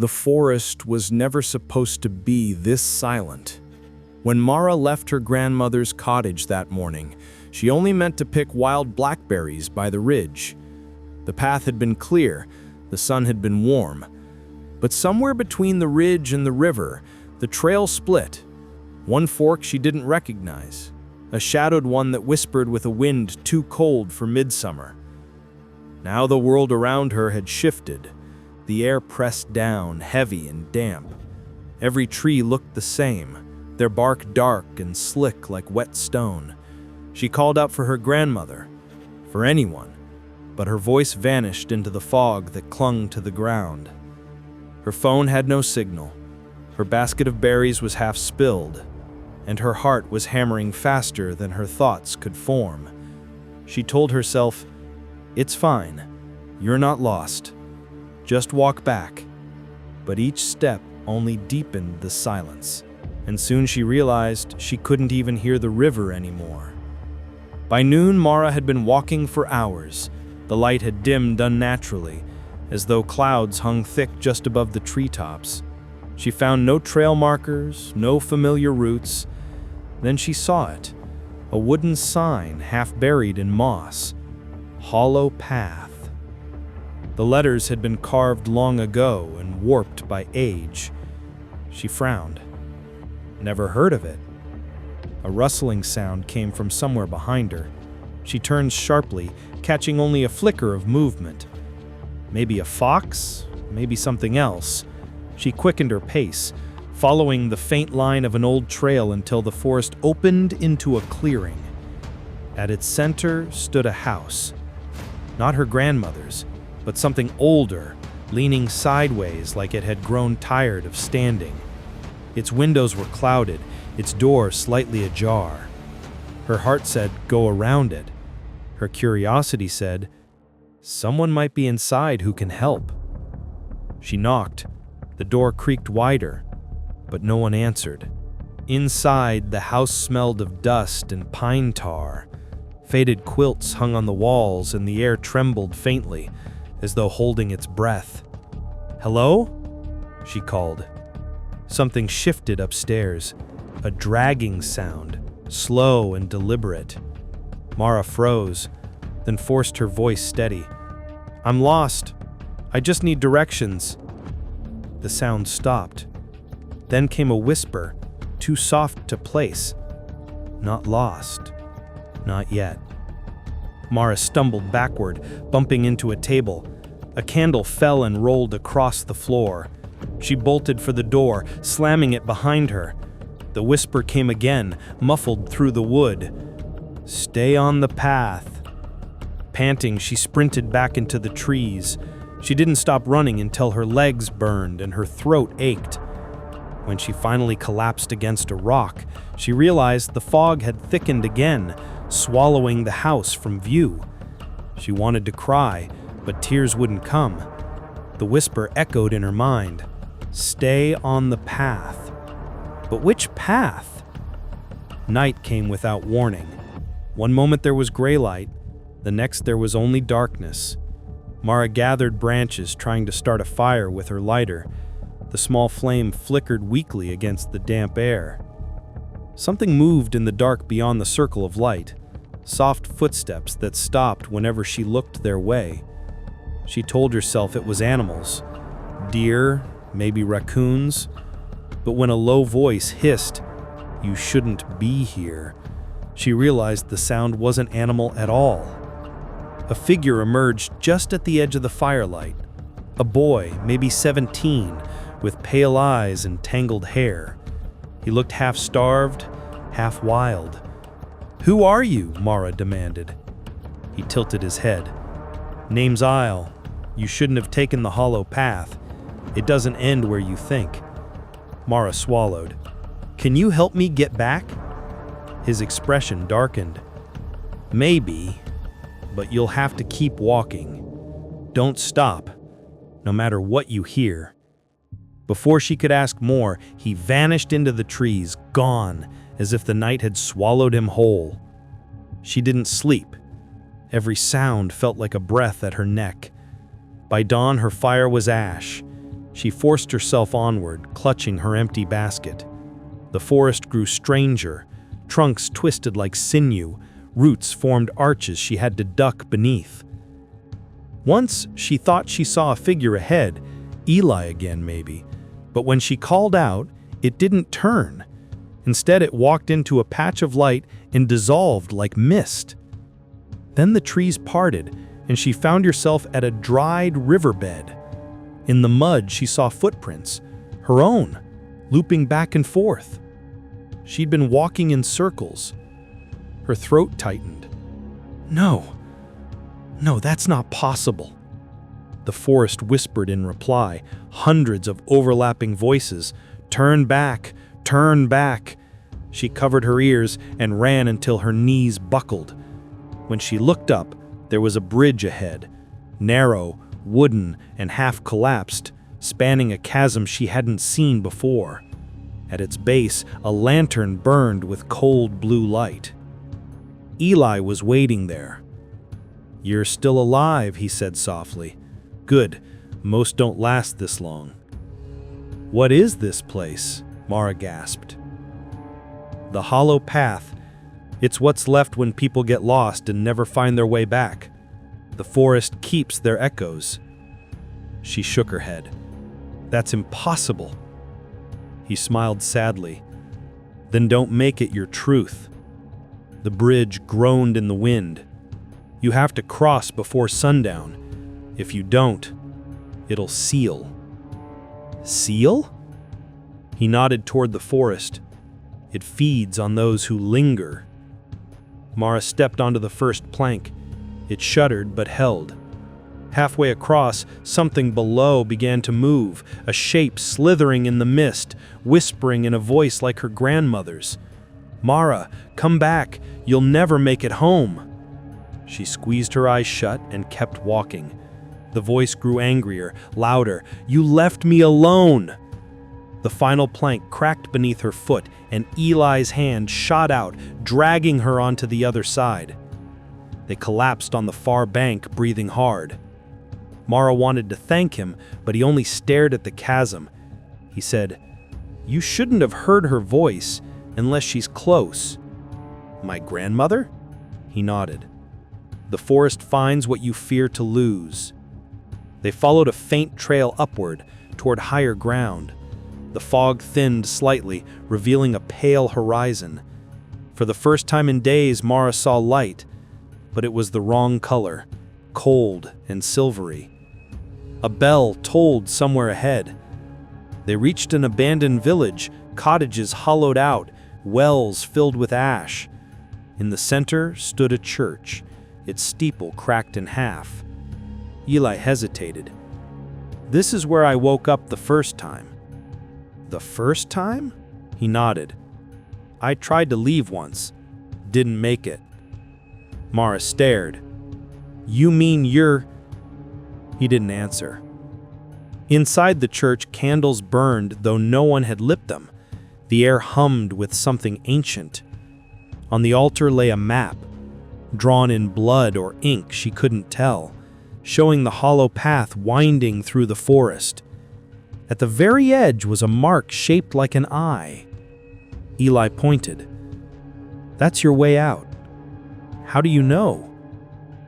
The forest was never supposed to be this silent. When Mara left her grandmother's cottage that morning, she only meant to pick wild blackberries by the ridge. The path had been clear, the sun had been warm. But somewhere between the ridge and the river, the trail split. One fork she didn't recognize, a shadowed one that whispered with a wind too cold for midsummer. Now the world around her had shifted. The air pressed down, heavy and damp. Every tree looked the same, their bark dark and slick like wet stone. She called out for her grandmother, for anyone, but her voice vanished into the fog that clung to the ground. Her phone had no signal, her basket of berries was half spilled, and her heart was hammering faster than her thoughts could form. She told herself, "It's fine, you're not lost. Just walk back." But each step only deepened the silence, and soon she realized she couldn't even hear the river anymore. By noon, Mara had been walking for hours. The light had dimmed unnaturally, as though clouds hung thick just above the treetops. She found no trail markers, no familiar routes. Then she saw it, a wooden sign half buried in moss. Hollow Path. The letters had been carved long ago and warped by age. She frowned. Never heard of it. A rustling sound came from somewhere behind her. She turned sharply, catching only a flicker of movement. Maybe a fox, maybe something else. She quickened her pace, following the faint line of an old trail until the forest opened into a clearing. At its center stood a house. Not her grandmother's, but something older, leaning sideways like it had grown tired of standing. Its windows were clouded, its door slightly ajar. Her heart said, "Go around it." Her curiosity said, "Someone might be inside who can help." She knocked. The door creaked wider, but no one answered. Inside, the house smelled of dust and pine tar. Faded quilts hung on the walls, and the air trembled faintly, as though holding its breath. "Hello?" she called. Something shifted upstairs, a dragging sound, slow and deliberate. Mara froze, then forced her voice steady. "I'm lost. I just need directions." The sound stopped. Then came a whisper, too soft to place. "Not lost. Not yet." Mara stumbled backward, bumping into a table. A candle fell and rolled across the floor. She bolted for the door, slamming it behind her. The whisper came again, muffled through the wood. "Stay on the path." Panting, she sprinted back into the trees. She didn't stop running until her legs burned and her throat ached. When she finally collapsed against a rock, she realized the fog had thickened again, swallowing the house from view. She wanted to cry, but tears wouldn't come. The whisper echoed in her mind, "Stay on the path." But which path? Night came without warning. One moment there was gray light, the next there was only darkness. Mara gathered branches, trying to start a fire with her lighter. The small flame flickered weakly against the damp air. Something moved in the dark beyond the circle of light, soft footsteps that stopped whenever she looked their way. She told herself it was animals, deer, maybe raccoons. But when a low voice hissed, "You shouldn't be here," she realized the sound wasn't animal at all. A figure emerged just at the edge of the firelight. A boy, maybe 17, with pale eyes and tangled hair. He looked half starved, half wild. "Who are you?" Mara demanded. He tilted his head. "Name's Isle. You shouldn't have taken the hollow path. It doesn't end where you think." Mara swallowed. "Can you help me get back?" His expression darkened. "Maybe, but you'll have to keep walking. Don't stop, no matter what you hear." Before she could ask more, he vanished into the trees, gone, as if the night had swallowed him whole. She didn't sleep. Every sound felt like a breath at her neck. By dawn, her fire was ash. She forced herself onward, clutching her empty basket. The forest grew stranger. Trunks twisted like sinew. Roots formed arches she had to duck beneath. Once she thought she saw a figure ahead, Eli again maybe, but when she called out, it didn't turn. Instead, it walked into a patch of light and dissolved like mist. Then the trees parted, and she found herself at a dried riverbed. In the mud, she saw footprints, her own, looping back and forth. She'd been walking in circles. Her throat tightened. No, that's not possible. The forest whispered in reply, hundreds of overlapping voices. Turn back, turn back. She covered her ears and ran until her knees buckled. When she looked up, there was a bridge ahead, narrow, wooden, and half collapsed, spanning a chasm she hadn't seen before. At its base, a lantern burned with cold blue light. Eli was waiting there. "You're still alive," he said softly. "Good. Most don't last this long." "What is this place?" Mara gasped. "The hollow path. It's what's left when people get lost and never find their way back. The forest keeps their echoes." She shook her head. "That's impossible." He smiled sadly. "Then don't make it your truth." The bridge groaned in the wind. "You have to cross before sundown. If you don't, it'll seal." "Seal?" He nodded toward the forest. "It feeds on those who linger." Mara stepped onto the first plank. It shuddered but held. Halfway across, something below began to move, a shape slithering in the mist, whispering in a voice like her grandmother's. "Mara, come back. You'll never make it home." She squeezed her eyes shut and kept walking. The voice grew angrier, louder. "You left me alone!" The final plank cracked beneath her foot, and Eli's hand shot out, dragging her onto the other side. They collapsed on the far bank, breathing hard. Mara wanted to thank him, but he only stared at the chasm. He said, "You shouldn't have heard her voice unless she's close." "My grandmother?" He nodded. "The forest finds what you fear to lose." They followed a faint trail upward, toward higher ground. The fog thinned slightly, revealing a pale horizon. For the first time in days, Mara saw light, but it was the wrong color, cold and silvery. A bell tolled somewhere ahead. They reached an abandoned village, cottages hollowed out, wells filled with ash. In the center stood a church, its steeple cracked in half. Eli hesitated. "This is where I woke up the first time." "The first time?" He nodded. "I tried to leave once. Didn't make it." Mara stared. "You mean you're—" He didn't answer. Inside the church, candles burned, though no one had lit them. The air hummed with something ancient. On the altar lay a map, drawn in blood or ink she couldn't tell, showing the hollow path winding through the forest. At the very edge was a mark shaped like an eye. Eli pointed. "That's your way out." "How do you know?"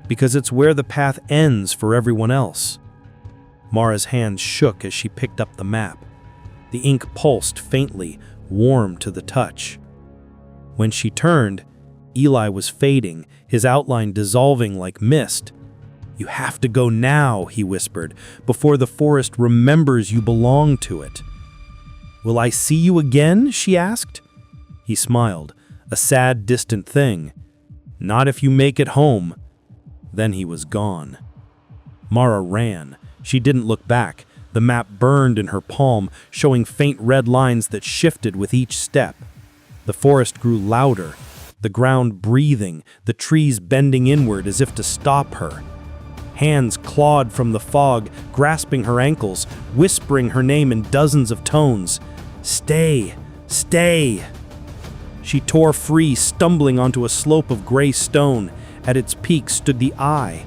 "Because it's where the path ends for everyone else." Mara's hands shook as she picked up the map. The ink pulsed faintly, warm to the touch. When she turned, Eli was fading, his outline dissolving like mist. "You have to go now," he whispered, "before the forest remembers you belong to it." "Will I see you again?" she asked. He smiled, a sad, distant thing. "Not if you make it home." Then he was gone. Mara ran. She didn't look back. The map burned in her palm, showing faint red lines that shifted with each step. The forest grew louder, the ground breathing, the trees bending inward as if to stop her. Hands clawed from the fog, grasping her ankles, whispering her name in dozens of tones. "Stay! Stay!" She tore free, stumbling onto a slope of gray stone. At its peak stood the eye.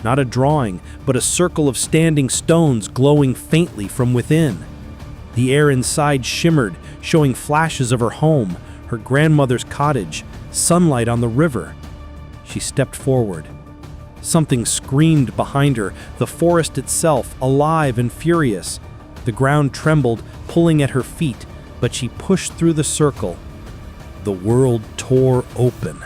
Not a drawing, but a circle of standing stones glowing faintly from within. The air inside shimmered, showing flashes of her home, her grandmother's cottage, sunlight on the river. She stepped forward. Something screamed behind her, the forest itself, alive and furious. The ground trembled, pulling at her feet, but she pushed through the circle. The world tore open.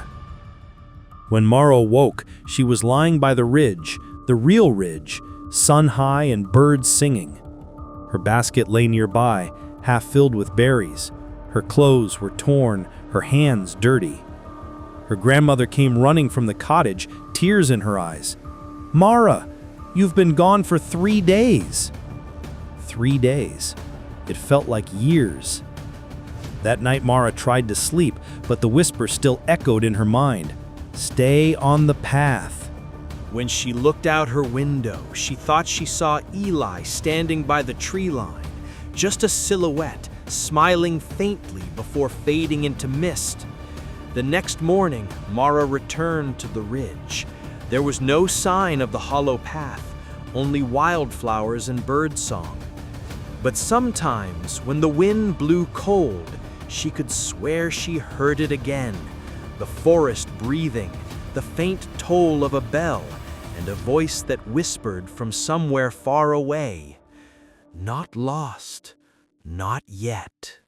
When Mara woke, she was lying by the ridge, the real ridge, sun high and birds singing. Her basket lay nearby, half filled with berries. Her clothes were torn, her hands dirty. Her grandmother came running from the cottage, tears in her eyes. "Mara, you've been gone for 3 days." 3 days. It felt like years. That night Mara tried to sleep, but the whisper still echoed in her mind. Stay on the path. When she looked out her window, she thought she saw Eli standing by the tree line, just a silhouette, smiling faintly before fading into mist. The next morning, Mara returned to the ridge. There was no sign of the hollow path, only wildflowers and birdsong. But sometimes, when the wind blew cold, she could swear she heard it again. The forest breathing, the faint toll of a bell, and a voice that whispered from somewhere far away, "Not lost, not yet."